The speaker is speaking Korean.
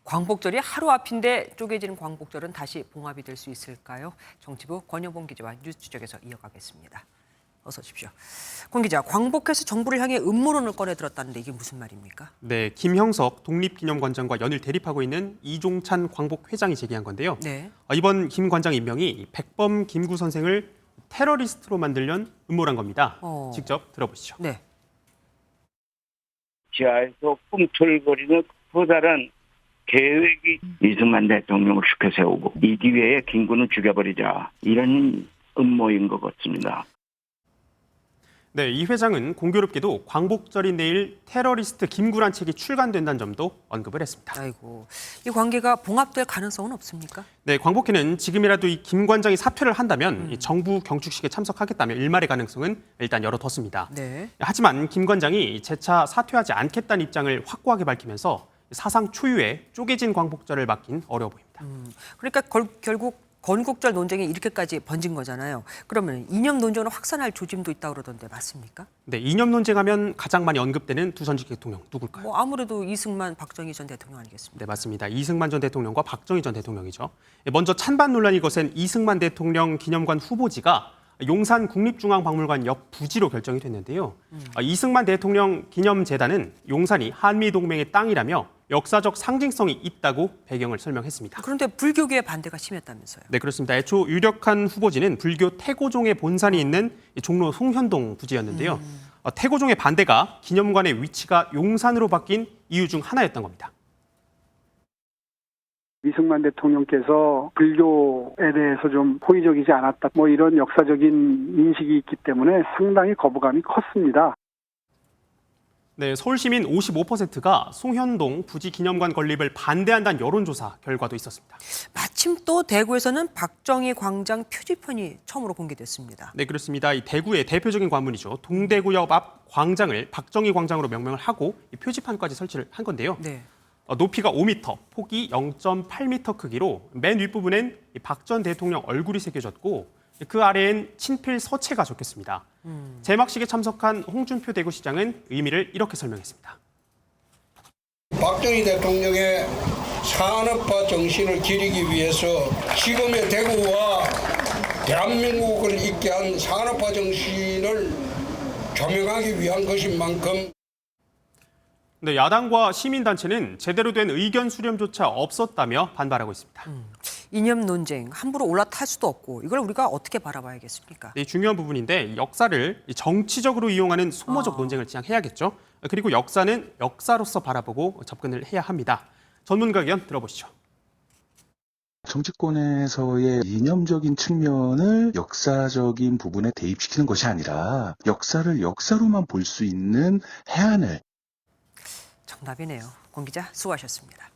광복절이 하루 앞인데 쪼개지는 광복절은 다시 봉합이 될 수 있을까요? 정치부 권여봉 기자와 뉴스 추적에서 이어가겠습니다. 어서 오십시오. 권 기자, 광복해서 정부를 향해 음모론을 꺼내들었다는데 이게 무슨 말입니까? 네, 김형석 독립기념관장과 연일 대립하고 있는 이종찬 광복 회장이 제기한 건데요. 네. 이번 김 관장 임명이 백범 김구 선생을 테러리스트로 만들려는 음모란 겁니다. 직접 들어보시죠. 네. 지하에서 꿈틀거리는 커다란 계획이 이승만 대통령을 시켜 세우고 이 기회에 김구는 죽여버리자, 이런 음모인 것 같습니다. 네, 이 회장은 공교롭게도 광복절인 내일 테러리스트 김구란 책이 출간된다는 점도 언급을 했습니다. 아이고, 이 관계가 봉합될 가능성은 없습니까? 네, 광복회는 지금이라도 이 김 관장이 사퇴를 한다면 이 정부 경축식에 참석하겠다며 일말의 가능성은 일단 열어뒀습니다. 네. 하지만 김 관장이 재차 사퇴하지 않겠다는 입장을 확고하게 밝히면서 사상 초유의 쪼개진 광복절을 막긴 어려워 보입니다. 그러니까 결국 건국절 논쟁이 이렇게까지 번진 거잖아요. 그러면 이념 논쟁을 확산할 조짐도 있다고 그러던데 맞습니까? 네, 이념 논쟁하면 가장 많이 언급되는 두 전직 대통령 누굴까요? 뭐 아무래도 이승만, 박정희 전 대통령 아니겠습니까? 네, 맞습니다. 이승만 전 대통령과 박정희 전 대통령이죠. 먼저 찬반 논란이 거센 이승만 대통령 기념관 후보지가 용산 국립중앙박물관 옆 부지로 결정이 됐는데요. 이승만 대통령 기념재단은 용산이 한미동맹의 땅이라며 역사적 상징성이 있다고 배경을 설명했습니다. 그런데 불교계의 반대가 심했다면서요? 네, 그렇습니다. 애초 유력한 후보지는 불교 태고종의 본산이 있는 종로 송현동 부지였는데요. 태고종의 반대가 기념관의 위치가 용산으로 바뀐 이유 중 하나였던 겁니다. 이승만 대통령께서 불교에 대해서 좀 호의적이지 않았다, 뭐 이런 역사적인 인식이 있기 때문에 상당히 거부감이 컸습니다. 네, 서울 시민 55%가 송현동 부지 기념관 건립을 반대한다는 여론조사 결과도 있었습니다. 마침 또 대구에서는 박정희 광장 표지판이 처음으로 공개됐습니다. 네, 그렇습니다. 이 대구의 대표적인 관문이죠. 동대구역 앞 광장을 박정희 광장으로 명명을 하고 이 표지판까지 설치를 한 건데요. 네. 높이가 5m, 폭이 0.8m 크기로 맨 윗부분엔 박 전 대통령 얼굴이 새겨졌고 그 아래엔 친필 서체가 적혔습니다. 제막식에 참석한 홍준표 대구시장은 의미를 이렇게 설명했습니다. 박정희 대통령의 산업화 정신을 기리기 위해서 지금의 대구와 대한민국을 있게 한 산업화 정신을 조명하기 위한 것인 만큼 네, 야당과 시민단체는 제대로 된 의견 수렴조차 없었다며 반발하고 있습니다. 이념 논쟁 함부로 올라탈 수도 없고 이걸 우리가 어떻게 바라봐야겠습니까? 네, 중요한 부분인데 역사를 정치적으로 이용하는 소모적 논쟁을 지향해야겠죠. 그리고 역사는 역사로서 바라보고 접근을 해야 합니다. 전문가 의견 들어보시죠. 정치권에서의 이념적인 측면을 역사적인 부분에 대입시키는 것이 아니라 역사를 역사로만 볼 수 있는 해안을. 정답이네요. 권 기자 수고하셨습니다.